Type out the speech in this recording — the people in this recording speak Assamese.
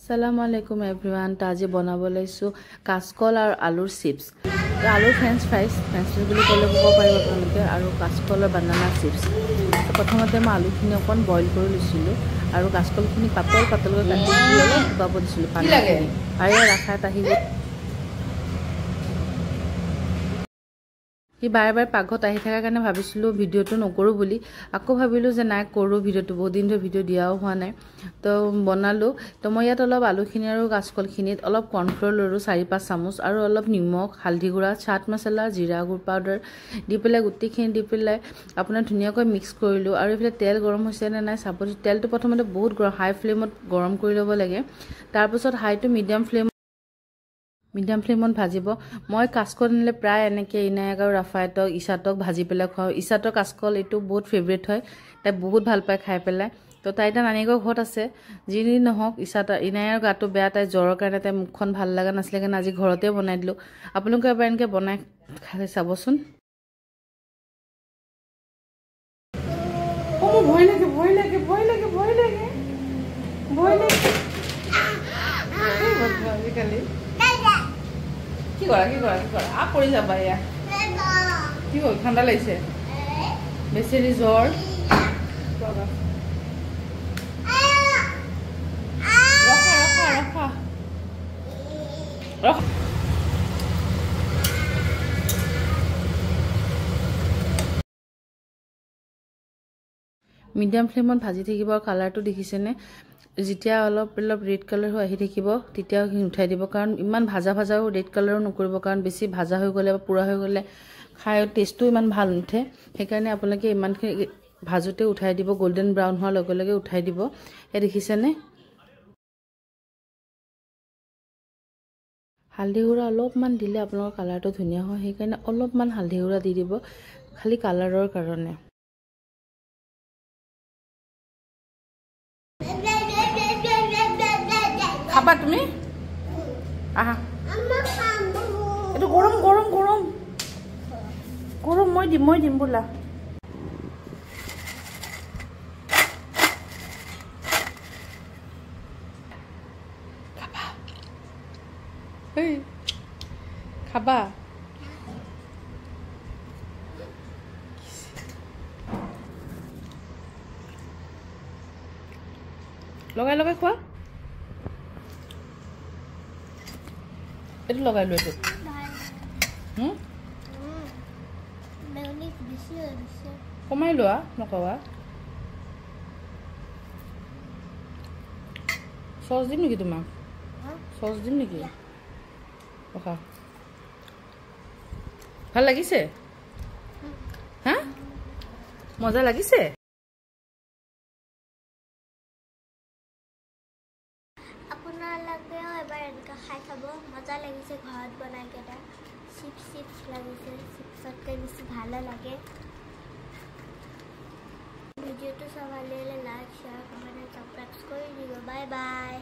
Assalamu alaikum everyone. Taji banabo laisu kaskol aru alur chips. Alur french fries boli kole bobo paribo apnaloke aru kaskol aru banana chips. Prothomote ma alu khini okon boil kori lisilu aru kaskol khini patol kati diolo babo disilu pani. Aru rakha tahi কি বাৰে পাকঘৰত আহি থকা কাৰণে ভাবিছিলো ভিডিওটো নকৰো বুলি আকৌ ভাবিলো যে নাই কৰো ভিডিওটো বহুত দিন ধৰি ভিডিও দিয়াও হোৱা নাই তো বনালো তো মই ইয়াত অলপ আলুখিনি আৰু কাচকলখিনিত অলপ কৰ্নফ্লোৰ লৰো 4-5 চামুচ আৰু অলপ নিমখ হালধি গুড়া চাট মছলা জিৰা গুড় পাউডাৰ দি পেলাই গুটিখিনি দি পেলাই আপোনাৰ ধুনীয়াকৈ মিক্স কৰিলো আৰু ইফালে তেল গৰম হৈছে নে নাই চাব তেলটো প্ৰথমতে বহুত গৰম হাই ফ্লেমত গৰম কৰি ল'ব লাগে তাৰ পিছত হাই টু মিডিয়াম ফ্লেমত ভাজিব মই কাচকল নিলে প্ৰায় এনেকে ইনায়ক আৰু ৰাফায়তক ইছাতক ভাজি পেলাই খাও ইছাতৰ কাচকল এটো বহুত ফেভাৰিট হয় তাই বহুত ভাল পায় খাই পেলাই তো তাইটা নানিকৰ ঘৰত আছে যিনি নহক ইছাত ইনায়ৰ গাটো বেয়া তাই জ্বৰৰ কাৰণে তাই মুখখন ভাল লাগা নাছিলে কাৰণে আজি ঘৰতে বনাই দিলো আপোনালোকে এবাৰ এনেকে বনাই খাই চাবচোন ও ভয় লাগে কালি কি কৰা আ পৰি যাবা ইয়া কি হ'ল ঠাণ্ডা লাগিছে বেছিৰি জ্বৰ ৰখা মিডিয়াম ফ্লেমত ভাজি থাকিব আৰু কালাৰটো দেখিছেনে যেতিয়া অলপ ৰেড কালাৰ হৈ আহি থাকিব তেতিয়া উঠাই দিব কাৰণ ইমান ভাজাও ৰেড কালাৰো নকৰিব কাৰণ বেছি ভাজা হৈ গলে বা পুৰা হৈ গলে খাই টেষ্টটো ইমান ভাল নুঠে সেইকাৰণে আপোনালোকে ইমানখিনি ভাজোতে উঠাই দিব গোল্ডেন ব্ৰাউন হোৱাৰ লগে লগে উঠাই দিব এই দেখিছেনে হালধি গুড়া অলপমান দিলে আপোনালোকৰ কালাৰটো ধুনীয়া হয় সেইকাৰণে অলপমান হালধি গুড়া দি দিব খালি কালাৰৰ কাৰণে খাবা তুমি আহা এটো গৰম মই দিম বলা খাবা লগাই খোৱা এটো লগাই লৈ এটো কমাই লোৱা নকবা সস দিম নেকি তোমাক সস দিম নেকি ৰখা ভাল লাগিছে হা মজা লাগিছে আপোনালোকেও এবাৰ এনেকৈ খাই খাব মজা লাগিছে ঘৰত বনাই কেইটা চিপছ লাগিছে চিপছতকৈ বেছি ভাল লাগে ভিডিঅ'টো চাব লাগিলে লাইক শ্বেয়াৰ কমেণ্ট ছাবস্ক্ৰাইব কৰি দিব বাই